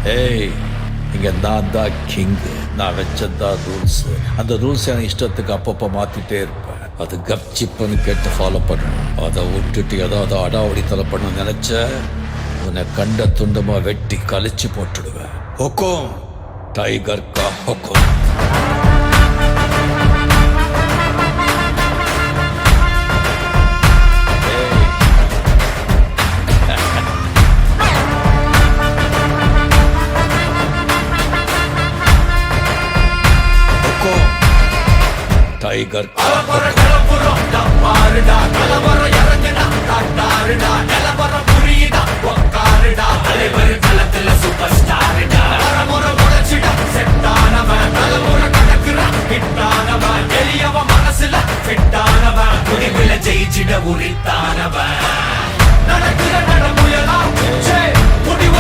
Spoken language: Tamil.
ஏய், இங்க நான் தான் கிங்கு. நான் வச்சதான் ரூல்ஸ். அந்த ரூல்ஸ் என் இஷ்டத்துக்கு அப்பப்போ மாத்திட்டே இருப்பேன். அது கப்சிப்புன்னு கேட்டு ஃபாலோ பண்ணணும். அதை விட்டுட்டு ஏதாவது அடாவடித்தலை பண்ண நினைச்ச உன்னை கண்ட துண்டமா வெட்டி கழிச்சு போட்டுடுவேன். ஹொக்கும், டைகர் கா ஹொக்கும். டைகர் கலவர இறங்குனா காட்டாருடா